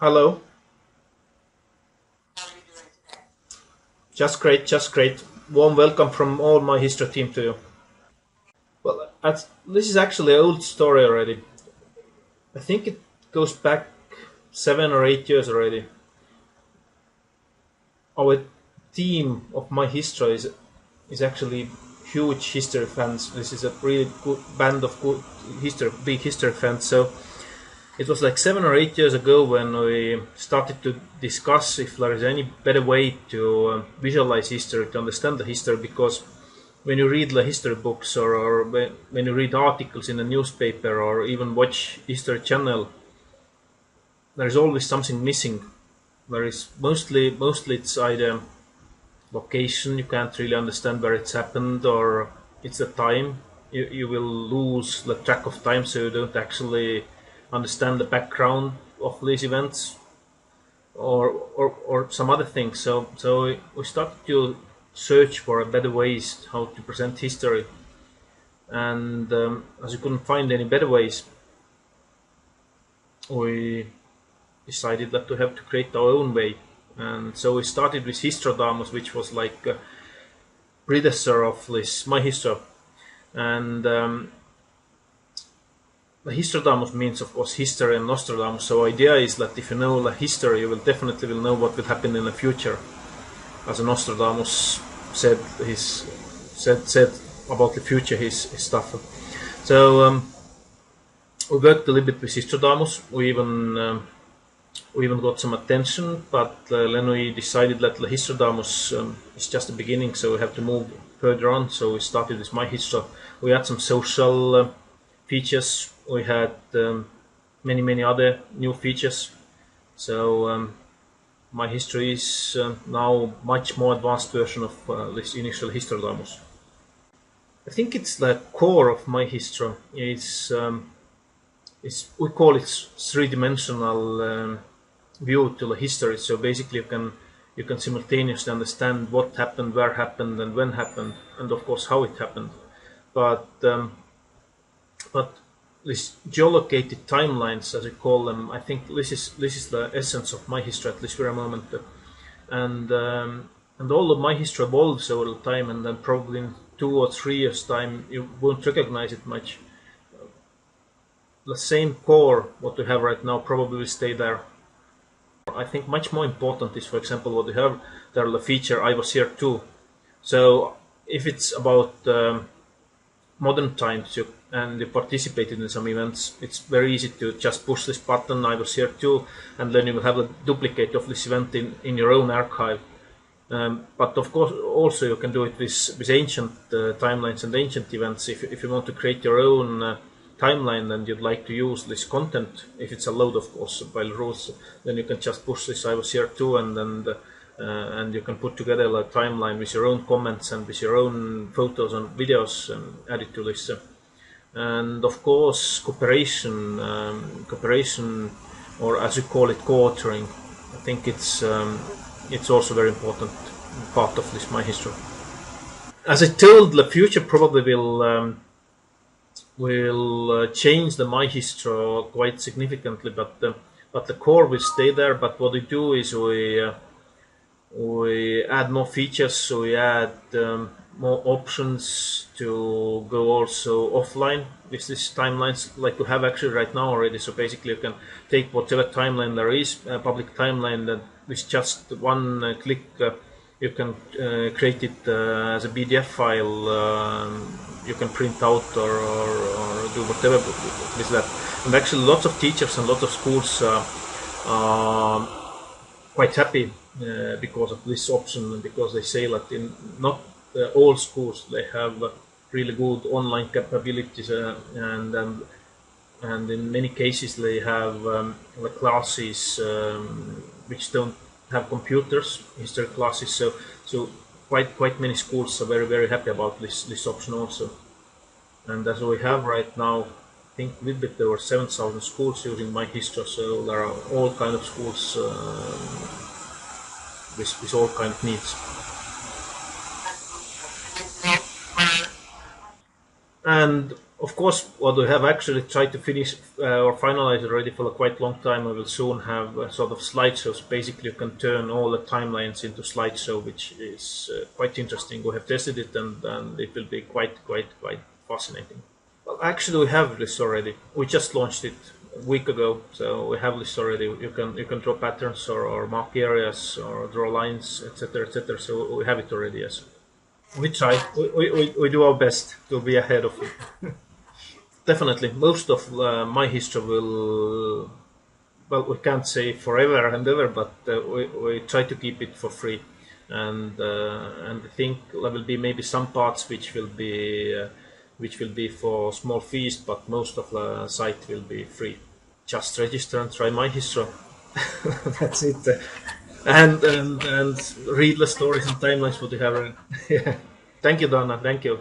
Hello. Just great, just great. Warm welcome from all my history team to you. Well, this is actually an old story already. I think it goes back 7 or 8 years already. Our team of My History is actually huge history fans. This is a really good band of good history, big history fans. So it was like 7 or 8 years ago when we started to discuss if there is any better way to visualize history, to understand the history, because when you read the history books or when you read articles in a newspaper or even watch history channel, there is always something missing. There is mostly it's either location, you can't really understand where it's happened, or it's the time. You will lose the track of time, so you don't actually understand the background of these events or some other things. So we started to search for better ways how to present history, and as we couldn't find any better ways, we decided that we have to create our own way. And so we started with Histrodamus, which was like a predecessor of this MyHistro. And the Histrodamus means, of course, history and Nostradamus. So idea is that if you know the history, you will definitely will know what will happen in the future. As Nostradamus said said about the future, his stuff. So we worked a little bit with Histrodamus. We even got some attention, but then we decided that the Histrodamus is just the beginning, so we have to move further on. So we started with MyHistro. We had some social features. We had many other new features. So MyHistro is now much more advanced version of this initial Histrodamus. I think it's the core of MyHistro. We call it three-dimensional view to the history. So basically, you can simultaneously understand what happened, where happened, and when happened, and of course how it happened. But these geolocated timelines, as we call them, I think this is the essence of MyHistro at this very moment. And all of MyHistro evolves over time, and then probably in 2 or 3 years' time, you won't recognize it much. The same core what we have right now probably will stay there. I think much more important is, for example, what we have there, the feature "I was here too." So if it's about modern times and you participated in some events, it's very easy to just push this button "I was here too," and then you will have a duplicate of this event in your own archive. But of course, also you can do it with ancient timelines and ancient events. If you want to create your own timeline and you'd like to use this content, if it's allowed, of course, by the rules, then you can just push this "I was here too," and you can put together a timeline with your own comments and with your own photos and videos and add it to this. And of course, cooperation, or as we call it, co-authoring. I think it's also very important part of this MyHistro. As I told, the future probably will change the MyHistro quite significantly, but the core will stay there. But what we do is we add more features, so we add more options to go also offline with these timelines, like we have actually right now already. So basically, you can take whatever timeline there is, public timeline, that with just one click you can create it as a PDF file. You can print out or do whatever with that. And actually, lots of teachers and lots of schools are quite happy because of this option, because they say that in not all schools they have really good online capabilities, and in many cases they have the classes which don't have computers, history classes. So quite many schools are very happy about this option also. And as we have right now, I think a little bit over 7,000 schools using MyHistro. So there are all kind of schools with all kind of needs. And Of course, what we have actually tried to finish or finalize already for a quite long time, we will soon have sort of slideshows. Basically, you can turn all the timelines into slideshow, which is quite interesting. We have tested it, and it will be quite fascinating. Well, actually, we have this already. We just launched it a week ago, so we have this already. You can draw patterns or mark areas or draw lines, etc., etc. So we have it already. Yes, we try. We do our best to be ahead of it. Definitely, most of MyHistro will, well, we can't say forever and ever, but we try to keep it for free, and I think there will be maybe some parts which will be for small fees, but most of the site will be free. Just register and try MyHistro. That's it. And read the stories and timelines what you have. Yeah. Thank you, Donna. Thank you.